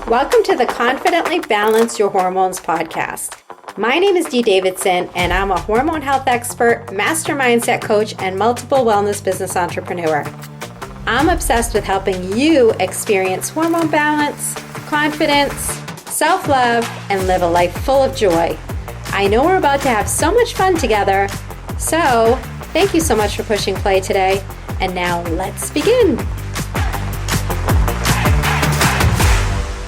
Welcome to the Confidently Balance Your Hormones podcast. My name is Davidson, and I'm a hormone health expert, master mindset coach, and multiple wellness business entrepreneur. I'm obsessed with helping you experience hormone balance, confidence, self-love, and live a life full of joy. I know we're about to have so much fun together, so thank you so much for pushing play today. And now let's begin.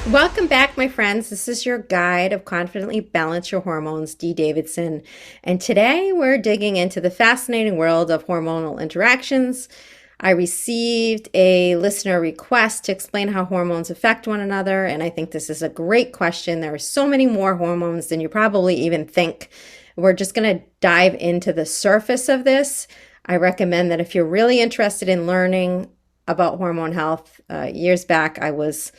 Welcome back, my friends. This is your guide of Confidently Balance Your Hormones, D. Davidson. And today we're digging into the fascinating world of hormonal interactions. I received a listener request to explain how hormones affect one another, and I think this is a great question. There are so many more hormones than you probably even think. We're just going to dive into the surface of this. I recommend that if you're really interested in learning about hormone health, years back I was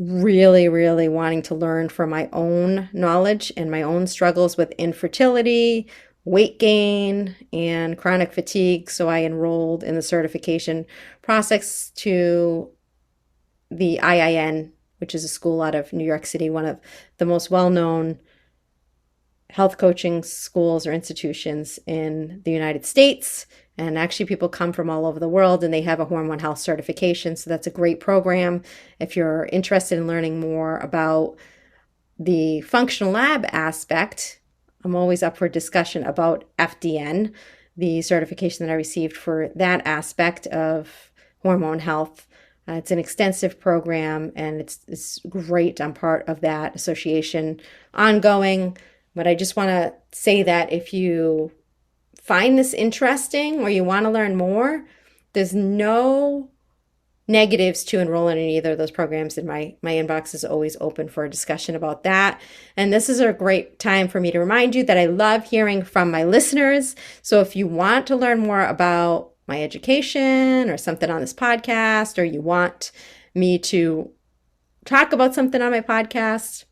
really wanting to learn from my own knowledge and my own struggles with infertility, weight gain, and chronic fatigue. So I enrolled in the certification process to the IIN, which is a school out of New York City, one of the most well-known health coaching schools or institutions in the United States. And actually people come from all over the world and they have a hormone health certification. So that's a great program. If you're interested in learning more about the functional lab aspect, I'm always up for a discussion about FDN, the certification that I received for that aspect of hormone health. It's an extensive program and it's great. I'm part of that association ongoing. But I just want to say that if you find this interesting or you want to learn more, there's no negatives to enroll in either of those programs, and my inbox is always open for a discussion about that. And this is a great time for me to remind you that I love hearing from my listeners. So if you want to learn more about my education or something on this podcast, or you want me to talk about something on my podcast,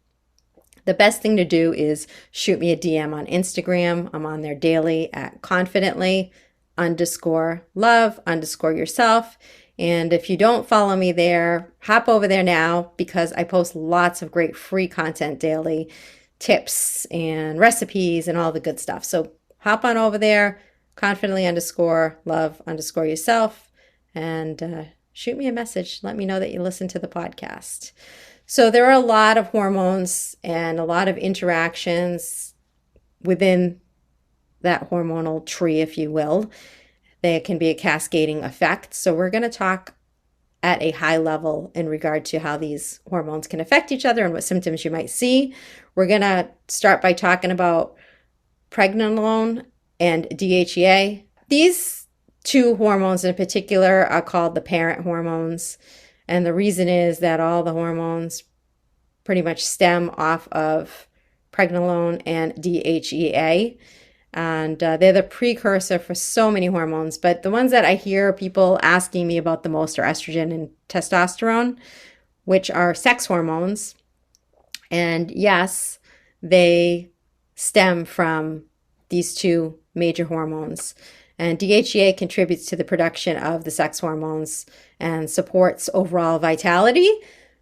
the best thing to do is shoot me a DM on Instagram. I'm on there daily at confidently_love_yourself. And if you don't follow me there, hop over there now because I post lots of great free content daily, tips and recipes and all the good stuff. So hop on over there, confidently_love_yourself, and shoot me a message. Let me know that you listen to the podcast. So there are a lot of hormones and a lot of interactions within that hormonal tree, if you will. There can be a cascading effect. So we're going to talk at a high level in regard to how these hormones can affect each other and what symptoms you might see. We're going to start by talking about pregnenolone and DHEA. These two hormones in particular are called the parent hormones. And the reason is that all the hormones pretty much stem off of pregnenolone and DHEA. And they're the precursor for so many hormones. But the ones that I hear people asking me about the most are estrogen and testosterone, which are sex hormones. And yes, they stem from these two major hormones. And DHEA contributes to the production of the sex hormones and supports overall vitality.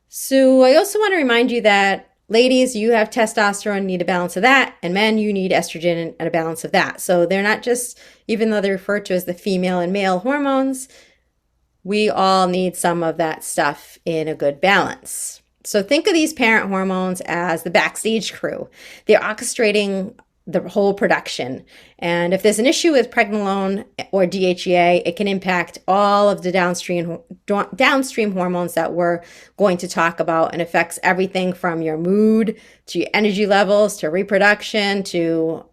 So I also want to remind you that ladies, you have testosterone, need a balance of that, and men, you need estrogen and a balance of that. So they're not just, even though they're referred to as the female and male hormones, we all need some of that stuff in a good balance. So think of these parent hormones as the backstage crew. They're orchestrating the whole production. And if there's an issue with pregnenolone or DHEA, it can impact all of the downstream hormones that we're going to talk about, and affects everything from your mood to your energy levels to reproduction to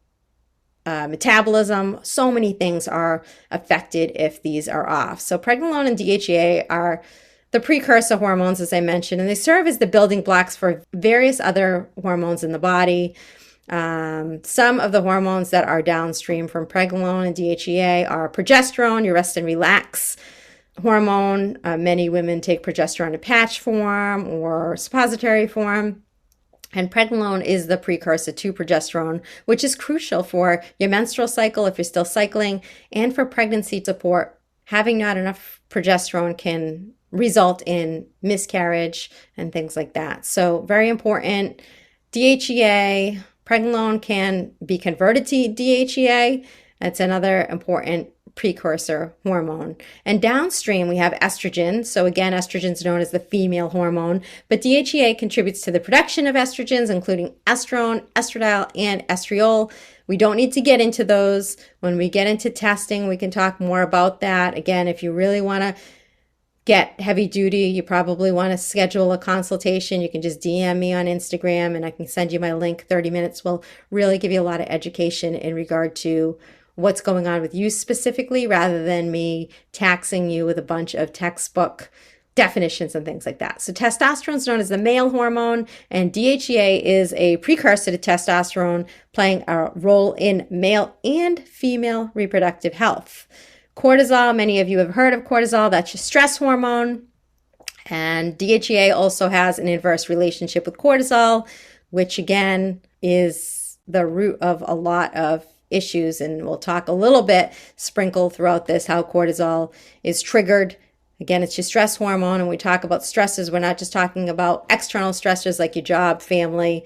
metabolism. So many things are affected if these are off. So pregnenolone and DHEA are the precursor hormones, as I mentioned, and they serve as the building blocks for various other hormones in the body. Some of the hormones that are downstream from pregnenolone and DHEA are progesterone, your rest and relax hormone. Many women take progesterone in patch form or suppository form. And pregnenolone is the precursor to progesterone, which is crucial for your menstrual cycle if you're still cycling, and for pregnancy support. Having not enough progesterone can result in miscarriage and things like that. So very important. DHEA, pregnenolone can be converted to DHEA. That's another important precursor hormone. And downstream, we have estrogen. So again, estrogen is known as the female hormone, but DHEA contributes to the production of estrogens, including estrone, estradiol, and estriol. We don't need to get into those. When we get into testing, we can talk more about that. Again, if you really want to get heavy duty, you probably want to schedule a consultation. You can just DM me on Instagram and I can send you my link. 30 minutes will really give you a lot of education in regard to what's going on with you specifically, rather than me taxing you with a bunch of textbook definitions and things like that. So testosterone is known as the male hormone, and DHEA is a precursor to testosterone, playing a role in male and female reproductive health. Cortisol, many of you have heard of cortisol. That's your stress hormone. And DHEA also has an inverse relationship with cortisol, which again is the root of a lot of issues. And we'll talk a little bit, sprinkle throughout this, how cortisol is triggered. Again, it's your stress hormone. And we talk about stresses. We're not just talking about external stressors like your job, family,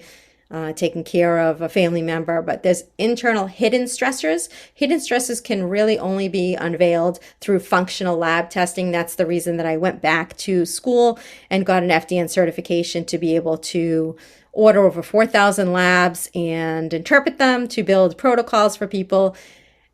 taking care of a family member, but there's internal hidden stressors. Hidden stresses can really only be unveiled through functional lab testing. That's the reason that I went back to school and got an FDN certification to be able to order over 4,000 labs and interpret them to build protocols for people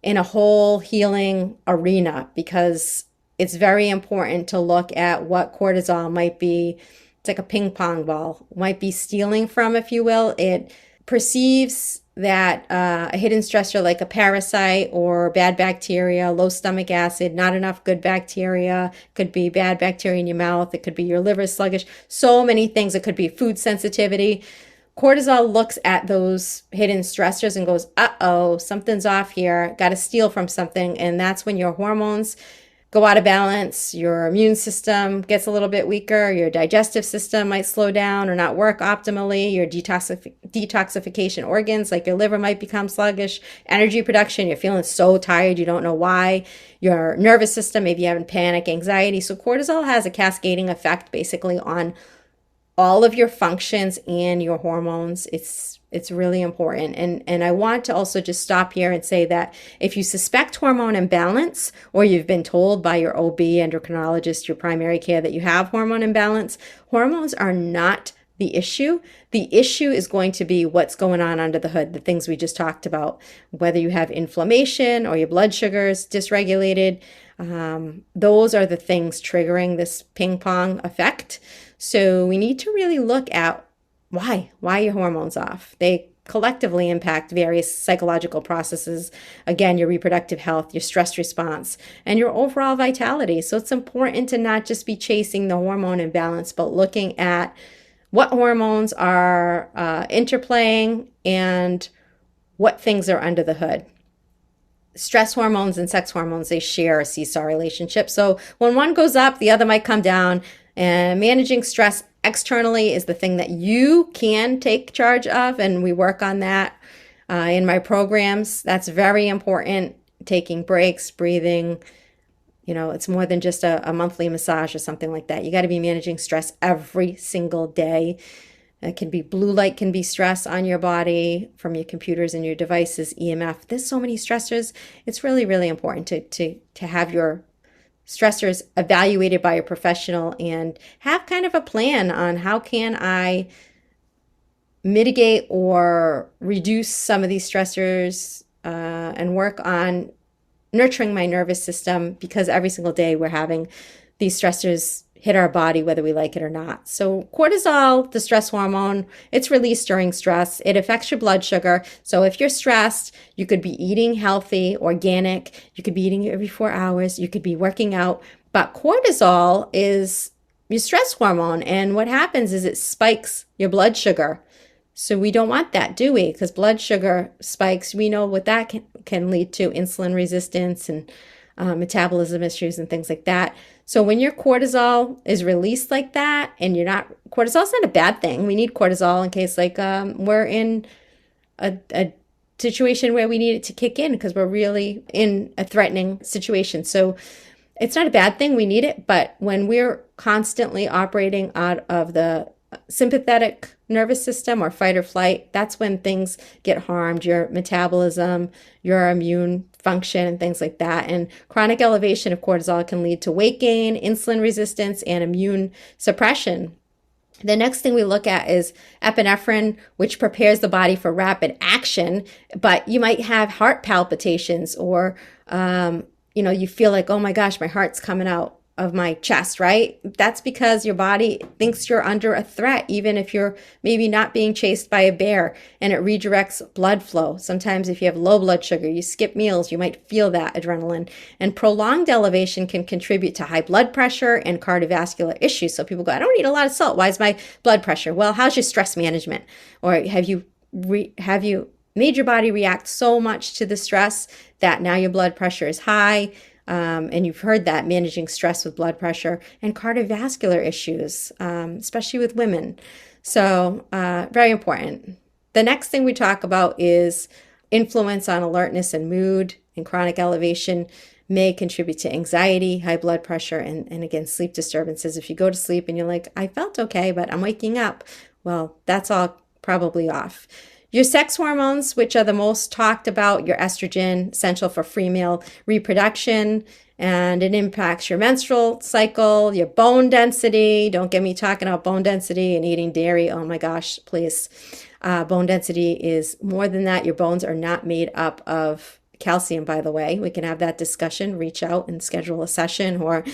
in a whole healing arena, because it's very important to look at what cortisol might be. It's like a ping pong ball, might be stealing from, if you will. It perceives that a hidden stressor like a parasite or bad bacteria, low stomach acid, not enough good bacteria, could be bad bacteria in your mouth, it could be your liver sluggish, so many things. It could be food sensitivity. Cortisol looks at those hidden stressors and goes, uh-oh, something's off here, got to steal from something. And that's when your hormones go out of balance, your immune system gets a little bit weaker, your digestive system might slow down or not work optimally, your detoxification organs like your liver might become sluggish, energy production, you're feeling so tired, you don't know why, your nervous system, maybe you're having panic, anxiety. So cortisol has a cascading effect basically on all of your functions and your hormones. It's really important. And I want to also just stop here and say that if you suspect hormone imbalance, or you've been told by your OB, endocrinologist, your primary care, that you have hormone imbalance, hormones are not the issue. The issue is going to be what's going on under the hood, the things we just talked about, whether you have inflammation or your blood sugars dysregulated. Those are the things triggering this ping pong effect. So we need to really look at why your hormones off. They collectively impact various psychological processes. Again, your reproductive health, your stress response, and your overall vitality. So it's important to not just be chasing the hormone imbalance, but looking at what hormones are interplaying and what things are under the hood. Stress hormones and sex hormones, they share a seesaw relationship. So when one goes up, the other might come down. And managing stress externally is the thing that you can take charge of. And we work on that in my programs. That's very important. Taking breaks, breathing. You know, it's more than just a monthly massage or something like that. You got to be managing stress every single day. It can be blue light, can be stress on your body from your computers and your devices, EMF. There's so many stressors. It's really, really important to have your stressors evaluated by a professional and have kind of a plan on how can I mitigate or reduce some of these stressors and work on nurturing my nervous system, because every single day we're having these stressors hit our body, whether we like it or not. So cortisol, the stress hormone, it's released during stress. It affects your blood sugar. So if you're stressed, you could be eating healthy, organic. You could be eating every 4 hours. You could be working out. But cortisol is your stress hormone. And what happens is it spikes your blood sugar. So we don't want that, do we? Because blood sugar spikes, we know what that can lead to: insulin resistance and metabolism issues and things like that. So when your cortisol is released like that, and cortisol's not a bad thing. We need cortisol in case we're in a situation where we need it to kick in because we're really in a threatening situation. So It's not a bad thing. We need it. But when we're constantly operating out of the sympathetic nervous system or fight or flight, that's when things get harmed, your metabolism, your immune function, and things like that. And chronic elevation of cortisol can lead to weight gain, insulin resistance, and immune suppression. The next thing we look at is epinephrine, which prepares the body for rapid action, but you might have heart palpitations or, you feel like, oh my gosh, my heart's coming out of my chest, right? That's because your body thinks you're under a threat, even if you're maybe not being chased by a bear, and it redirects blood flow. Sometimes if you have low blood sugar, you skip meals, you might feel that adrenaline. And prolonged elevation can contribute to high blood pressure and cardiovascular issues. So people go, I don't eat a lot of salt. Why is my blood pressure? Well, how's your stress management? Or have you made your body react so much to the stress that now your blood pressure is high? And you've heard that, managing stress with blood pressure and cardiovascular issues, especially with women. So very important. The next thing we talk about is influence on alertness and mood, and chronic elevation may contribute to anxiety, high blood pressure, and again, sleep disturbances. If you go to sleep and you're like, I felt okay, but I'm waking up, well, that's all probably off. Your sex hormones, which are the most talked about, your estrogen, essential for female reproduction, and it impacts your menstrual cycle, your bone density. Don't get me talking about bone density and eating dairy. Oh my gosh, please. Bone density is more than that. Your bones are not made up of calcium, by the way. We can have that discussion. Reach out and schedule a session, or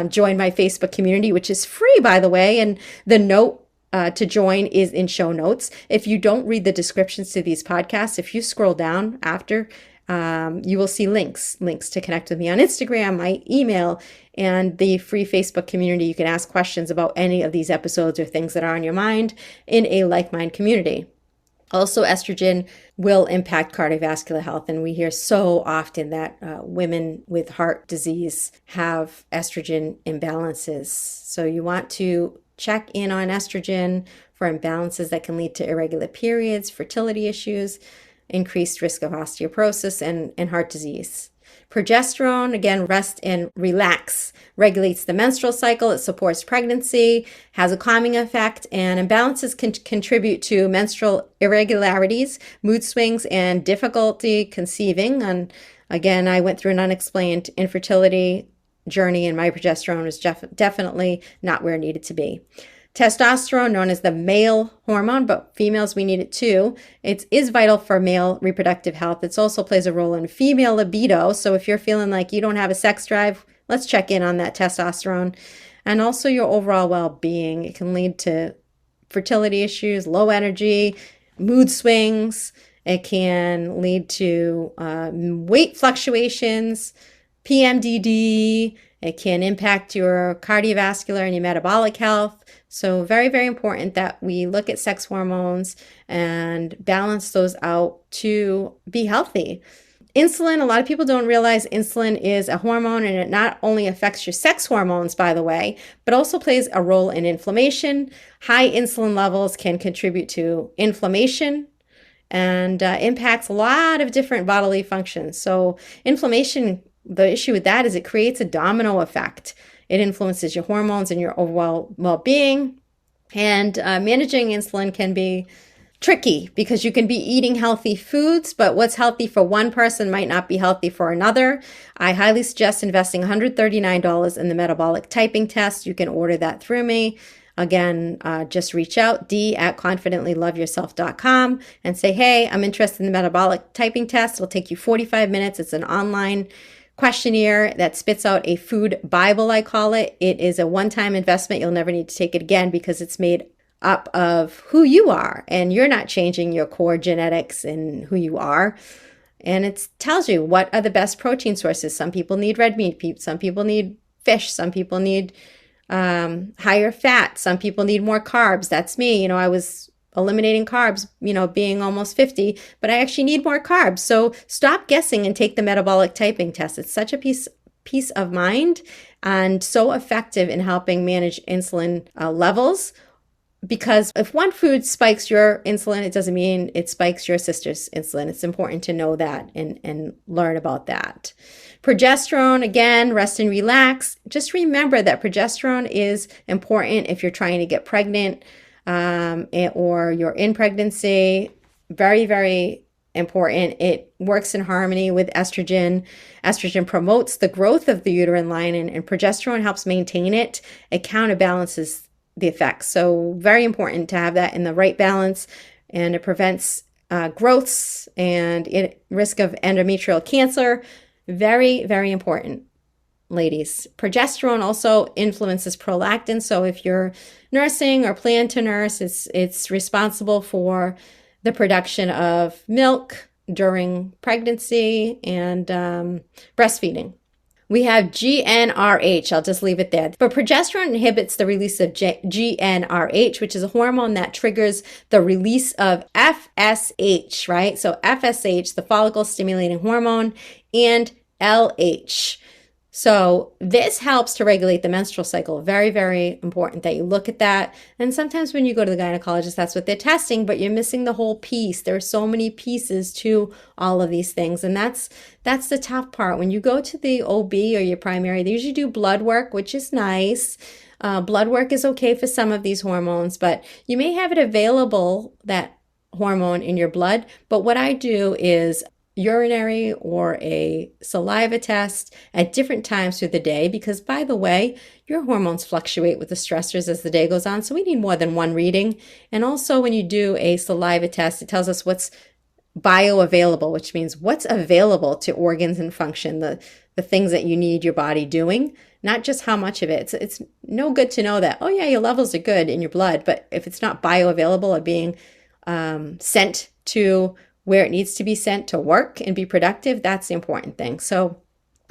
join my Facebook community, which is free, by the way. And the note to join is in show notes. If you don't read the descriptions to these podcasts, if you scroll down after, you will see links to connect with me on Instagram, my email, and the free Facebook community. You can ask questions about any of these episodes or things that are on your mind in a like-minded community. Also, estrogen will impact cardiovascular health, and we hear so often that women with heart disease have estrogen imbalances. So you want to check in on estrogen for imbalances that can lead to irregular periods, fertility issues, increased risk of osteoporosis, and heart disease. Progesterone, again, rest and relax, regulates the menstrual cycle. It supports pregnancy, has a calming effect, and imbalances can contribute to menstrual irregularities, mood swings, and difficulty conceiving. And again, I went through an unexplained infertility journey, and my progesterone was definitely not where it needed to be. Testosterone, known as the male hormone, but females, we need it too. It is vital for male reproductive health. It also plays a role in female libido. So if you're feeling like you don't have a sex drive, let's check in on that testosterone. And also your overall well-being. It can lead to fertility issues, low energy, mood swings. It can lead to weight fluctuations, PMDD. It can impact your cardiovascular and your metabolic health. So very, very important that we look at sex hormones and balance those out to be healthy. Insulin, a lot of people don't realize insulin is a hormone, and it not only affects your sex hormones, by the way, but also plays a role in inflammation. High insulin levels can contribute to inflammation and impacts a lot of different bodily functions. So inflammation, the issue with that is it creates a domino effect. It influences your hormones and your overall well-being. And managing insulin can be tricky because you can be eating healthy foods, but what's healthy for one person might not be healthy for another. I highly suggest investing $139 in the metabolic typing test. You can order that through me. Again, just reach out, d@confidentlyloveyourself.com, and say, hey, I'm interested in the metabolic typing test. It'll take you 45 minutes. It's an online questionnaire that spits out a food Bible, I call it. It is a one-time investment. You'll never need to take it again because it's made up of who you are, and you're not changing your core genetics and who you are. And it tells you what are the best protein sources. Some people need red meat. Some people need fish. Some people need higher fat. Some people need more carbs. That's me. I was eliminating carbs, being almost 50, but I actually need more carbs. So stop guessing and take the metabolic typing test. It's such a peace of mind and so effective in helping manage insulin levels because if one food spikes your insulin, it doesn't mean it spikes your sister's insulin. It's important to know that and learn about that. Progesterone, again, rest and relax. Just remember that progesterone is important if you're trying to get pregnant or you're in pregnancy. Very, very important. It works in harmony with estrogen. Estrogen promotes the growth of the uterine lining, and progesterone helps maintain it. It counterbalances the effects. So very important to have that in the right balance, and it prevents growths and risk of endometrial cancer. Very, very important, ladies. Progesterone also influences prolactin. So if you're nursing or plan to nurse, it's responsible for the production of milk during pregnancy and breastfeeding. We have GnRH. I'll just leave it there. But progesterone inhibits the release of GnRH, which is a hormone that triggers the release of FSH, right? So FSH, the follicle stimulating hormone, and LH. So this helps to regulate the menstrual cycle. Very, very important that you look at that. And sometimes when you go to the gynecologist, that's what they're testing, but you're missing the whole piece. There are so many pieces to all of these things. And that's the tough part. When you go to the OB or your primary, they usually do blood work, which is nice. Blood work is okay for some of these hormones, but you may have it available, that hormone in your blood. But what I do is urinary or a saliva test at different times through the day, because by the way, your hormones fluctuate with the stressors as the day goes on. So we need more than one reading. And also when you do a saliva test, it tells us what's bioavailable, which means what's available to organs and function, the things that you need your body doing, not just how much of it. It's no good to know that, oh yeah, your levels are good in your blood, but if it's not bioavailable or being sent to where it needs to be sent to work and be productive, that's the important thing. So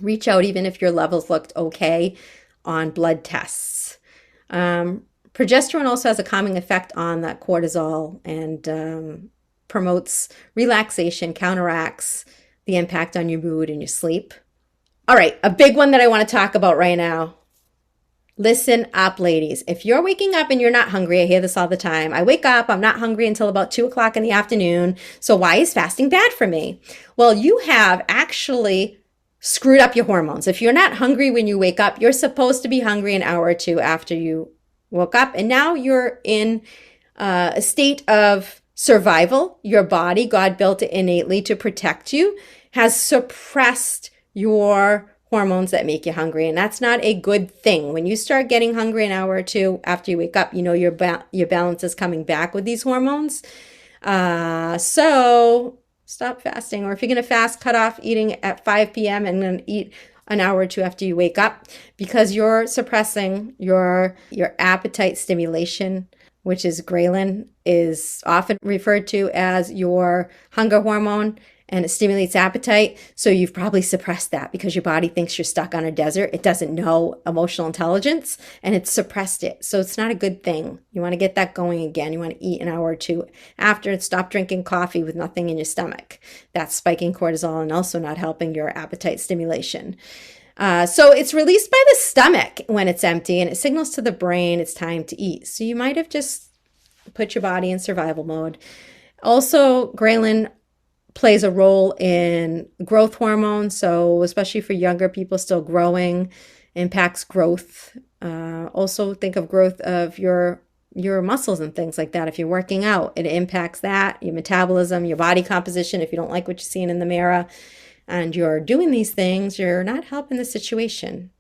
reach out even if your levels looked okay on blood tests. Progesterone also has a calming effect on that cortisol and promotes relaxation, counteracts the impact on your mood and your sleep. All right, a big one that I want to talk about right now. Listen up, ladies. If you're waking up and you're not hungry, I hear this all the time. I wake up, I'm not hungry until about 2 o'clock in the afternoon. So why is fasting bad for me? Well, you have actually screwed up your hormones. If you're not hungry when you wake up, you're supposed to be hungry an hour or two after you woke up. And now you're in a state of survival. Your body, God built it innately to protect you, has suppressed your hormones that make you hungry. And that's not a good thing. When you start getting hungry an hour or two after you wake up, you know your balance is coming back with these hormones. So stop fasting. Or if you're going to fast, cut off eating at 5 p.m. and then eat an hour or two after you wake up, because you're suppressing your appetite stimulation, which is ghrelin, is often referred to as your hunger hormone. And it stimulates appetite. So you've probably suppressed that because your body thinks you're stuck on a desert. It doesn't know emotional intelligence and it's suppressed it. So it's not a good thing. You want to get that going again. You want to eat an hour or two after and stop drinking coffee with nothing in your stomach. That's spiking cortisol and also not helping your appetite stimulation. So it's released by the stomach when it's empty and it signals to the brain it's time to eat. So you might have just put your body in survival mode. Also, ghrelin plays a role in growth hormone. So especially for younger people still growing, impacts growth. Also think of growth of your muscles and things like that. If you're working out, it impacts that, your metabolism, your body composition. If you don't like what you're seeing in the mirror and you're doing these things, you're not helping the situation.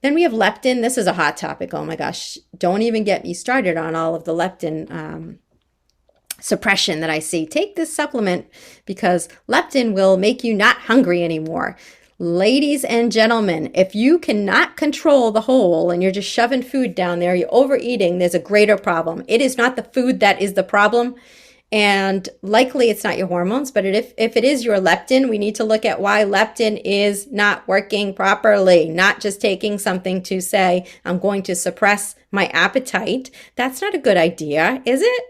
Then we have leptin. This is a hot topic. Oh my gosh. Don't even get me started on all of the leptin suppression that I see. Take this supplement because leptin will make you not hungry anymore. Ladies and gentlemen, if you cannot control the whole and you're just shoving food down there, you're overeating, there's a greater problem. It is not the food that is the problem. And likely it's not your hormones, but if it is your leptin, we need to look at why leptin is not working properly, not just taking something to say, I'm going to suppress my appetite. That's not a good idea, is it?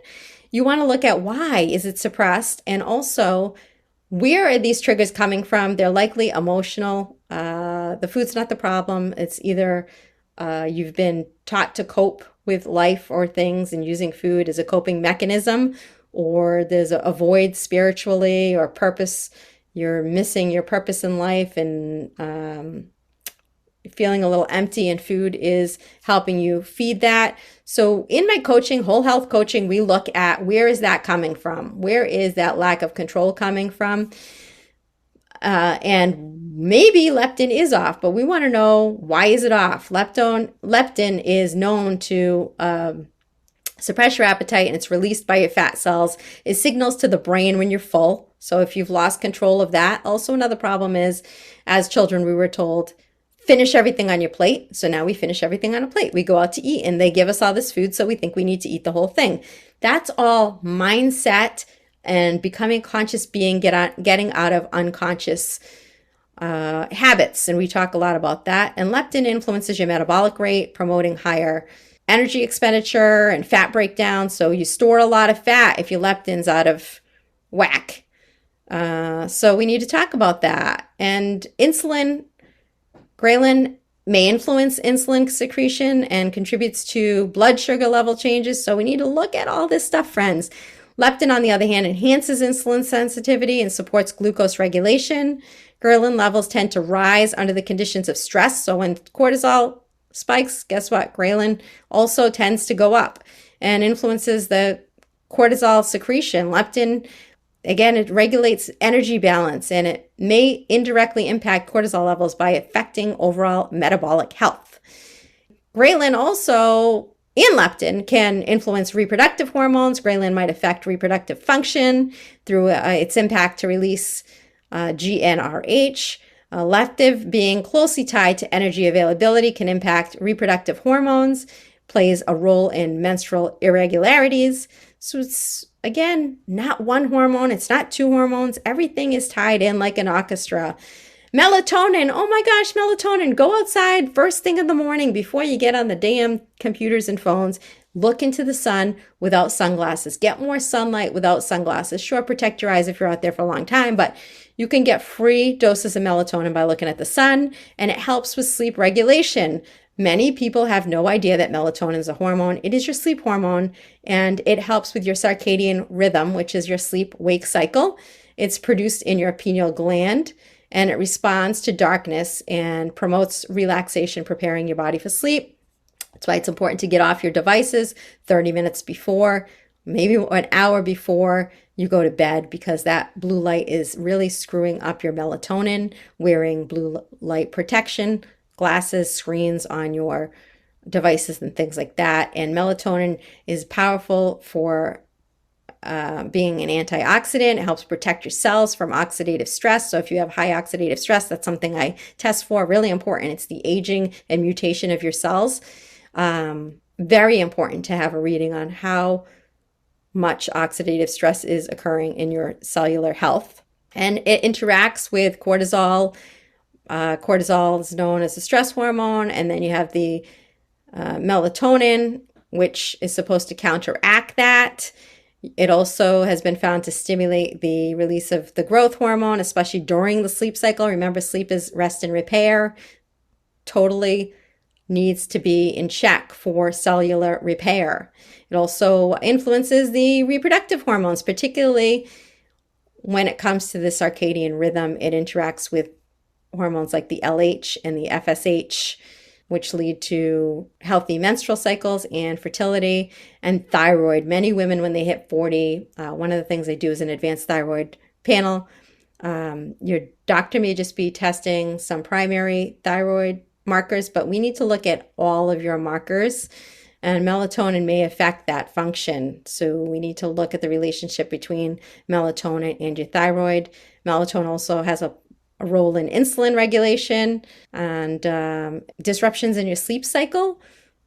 You want to look at why is it suppressed, and also where are these triggers coming from? They're likely emotional. The food's not the problem. It's either you've been taught to cope with life or things and using food as a coping mechanism, or there's a void spiritually or purpose, you're missing your purpose in life and feeling a little empty, and food is helping you feed that. So in my coaching, whole health coaching, we look at where is that coming from? Where is that lack of control coming from? And maybe leptin is off, but we want to know, why is it off? Leptin is known to suppress your appetite, and it's released by your fat cells. It signals to the brain when you're full. So if you've lost control of that, also another problem is, as children, we were told, finish everything on your plate. So now we finish everything on a plate. We go out to eat and they give us all this food, so we think we need to eat the whole thing. That's all mindset and becoming a conscious being, getting out of unconscious habits. And we talk a lot about that. And leptin influences your metabolic rate, promoting higher energy expenditure and fat breakdown. So you store a lot of fat if your leptin's out of whack. So we need to talk about that. And insulin, ghrelin may influence insulin secretion and contributes to blood sugar level changes. So we need to look at all this stuff, friends. Leptin, on the other hand, enhances insulin sensitivity and supports glucose regulation. Ghrelin levels tend to rise under the conditions of stress. So when cortisol spikes, guess what? Ghrelin also tends to go up and influences the cortisol secretion. Leptin, again, it regulates energy balance, and it may indirectly impact cortisol levels by affecting overall metabolic health. Ghrelin also, and leptin, can influence reproductive hormones. Ghrelin might affect reproductive function through its impact to release GnRH. Leptin, being closely tied to energy availability, can impact reproductive hormones, plays a role in menstrual irregularities. So it's, again, not one hormone, it's not two hormones. Everything is tied in like an orchestra. Melatonin, oh my gosh, melatonin. Go outside first thing in the morning before you get on the damn computers and phones. Look into the sun without sunglasses. Get more sunlight without sunglasses. Sure, protect your eyes if you're out there for a long time, but you can get free doses of melatonin by looking at the sun, and it helps with sleep regulation. Many people have no idea that melatonin is a hormone. It is your sleep hormone, and it helps with your circadian rhythm, which is your sleep-wake cycle. It's produced in your pineal gland, and it responds to darkness and promotes relaxation, preparing your body for sleep. That's why it's important to get off your devices 30 minutes before, maybe an hour before you go to bed, because that blue light is really screwing up your melatonin. Wearing blue light protection glasses, screens on your devices and things like that. And melatonin is powerful for being an antioxidant. It helps protect your cells from oxidative stress. So if you have high oxidative stress, that's something I test for, really important. It's the aging and mutation of your cells. Very important to have a reading on how much oxidative stress is occurring in your cellular health. And it interacts with cortisol. Cortisol is known as a stress hormone, and then you have the melatonin, which is supposed to counteract that. It also has been found to stimulate the release of the growth hormone, especially during the sleep cycle. Remember, sleep is rest and repair. Totally needs to be in check for cellular repair. It also influences the reproductive hormones, particularly when it comes to the circadian rhythm. It interacts with hormones like the LH and the FSH, which lead to healthy menstrual cycles and fertility. And thyroid. Many women, when they hit 40, one of the things they do is an advanced thyroid panel. Your doctor may just be testing some primary thyroid markers, but we need to look at all of your markers, and melatonin may affect that function. So we need to look at the relationship between melatonin and your thyroid. Melatonin also has a role in insulin regulation, and disruptions in your sleep cycle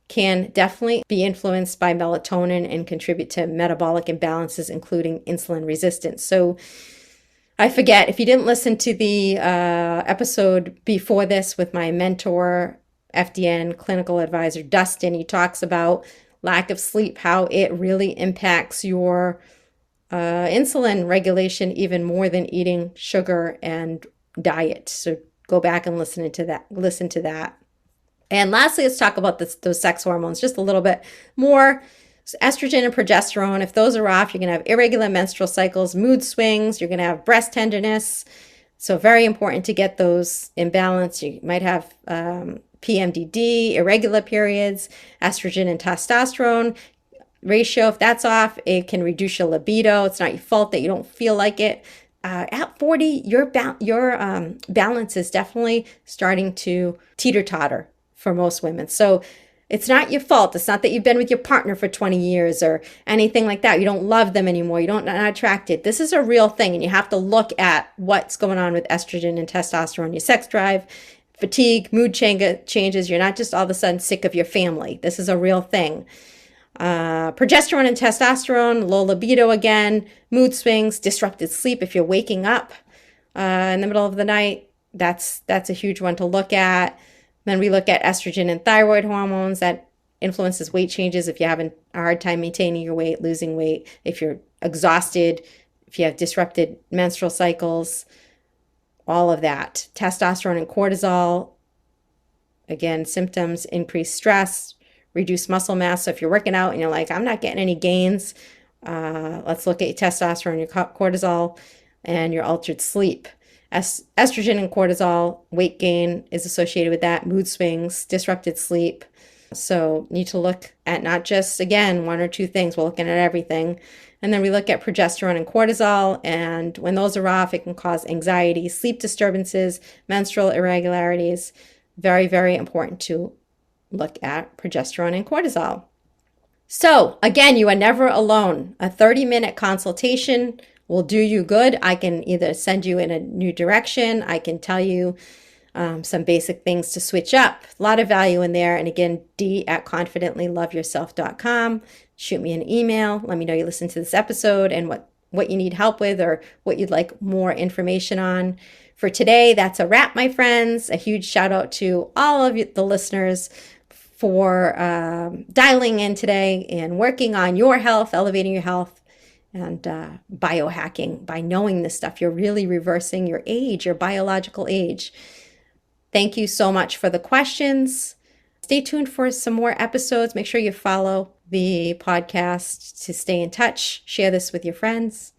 can definitely be influenced by melatonin and contribute to metabolic imbalances, including insulin resistance. So I forget, if you didn't listen to the episode before this with my mentor, FDN clinical advisor, Dustin, he talks about lack of sleep, how it really impacts your insulin regulation even more than eating sugar and diet. So go back and listen to that. And lastly, let's talk about those sex hormones just a little bit more. So estrogen and progesterone, if those are off, you're going to have irregular menstrual cycles, mood swings, you're going to have breast tenderness. So very important to get those in balance. You might have PMDD, irregular periods, estrogen and testosterone ratio. If that's off, it can reduce your libido. It's not your fault that you don't feel like it. At 40, your balance is definitely starting to teeter-totter for most women. So it's not your fault. It's not that you've been with your partner for 20 years or anything like that. You don't love them anymore. You're not attracted. This is a real thing, and you have to look at what's going on with estrogen and testosterone, your sex drive, fatigue, mood changes. You're not just all of a sudden sick of your family. This is a real thing. Progesterone and testosterone, low libido again, mood swings, disrupted sleep. If you're waking up in the middle of the night, that's a huge one to look at. Then we look at estrogen and thyroid hormones. That influences weight changes if you're having a hard time maintaining your weight, losing weight, if you're exhausted, if you have disrupted menstrual cycles, all of that. Testosterone and cortisol, again, symptoms, increased stress, reduced muscle mass. So if you're working out and you're like, I'm not getting any gains, let's look at your testosterone, your cortisol, and your altered sleep. Estrogen and cortisol, weight gain is associated with that, mood swings, disrupted sleep. So need to look at not just, again, one or two things. We're looking at everything. And then we look at progesterone and cortisol. And when those are off, it can cause anxiety, sleep disturbances, menstrual irregularities. Very, very important to look at progesterone and cortisol. So again, you are never alone. A 30-minute consultation will do you good. I can either send you in a new direction. I can tell you some basic things to switch up. A lot of value in there. And again, d@confidentlyloveyourself.com. Shoot me an email. Let me know you listened to this episode and what you need help with or what you'd like more information on. For today, that's a wrap, my friends. A huge shout out to all of the listeners for dialing in today and working on your health, elevating your health, and biohacking. By knowing this stuff, you're really reversing your age, your biological age. Thank you so much for the questions. Stay tuned for some more episodes. Make sure you follow the podcast to stay in touch. Share this with your friends.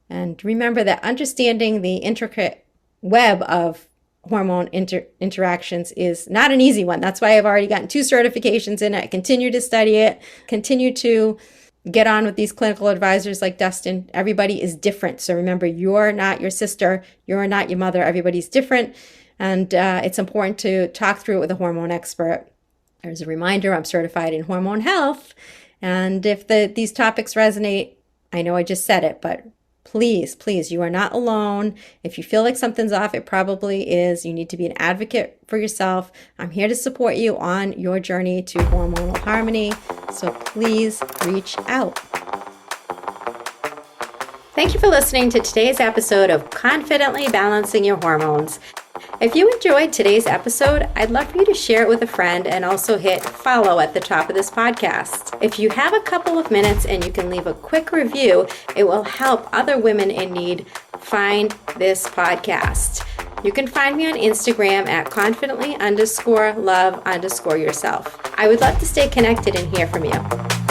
And remember that understanding the intricate web of hormone interactions is not an easy one. That's why I've already gotten 2 certifications in it. I continue to study it, continue to get on with these clinical advisors like Dustin. Everybody is different. So remember, you're not your sister. You're not your mother. Everybody's different. And it's important to talk through it with a hormone expert. As a reminder, I'm certified in hormone health. And if these topics resonate, I know I just said it, but please, please, you are not alone. If you feel like something's off, it probably is. You need to be an advocate for yourself. I'm here to support you on your journey to hormonal harmony. So please reach out. Thank you for listening to today's episode of Confidently Balancing Your Hormones. If you enjoyed today's episode, I'd love for you to share it with a friend and also hit follow at the top of this podcast. If you have a couple of minutes and you can leave a quick review, it will help other women in need find this podcast. You can find me on Instagram at confidently_love_yourself. I would love to stay connected and hear from you.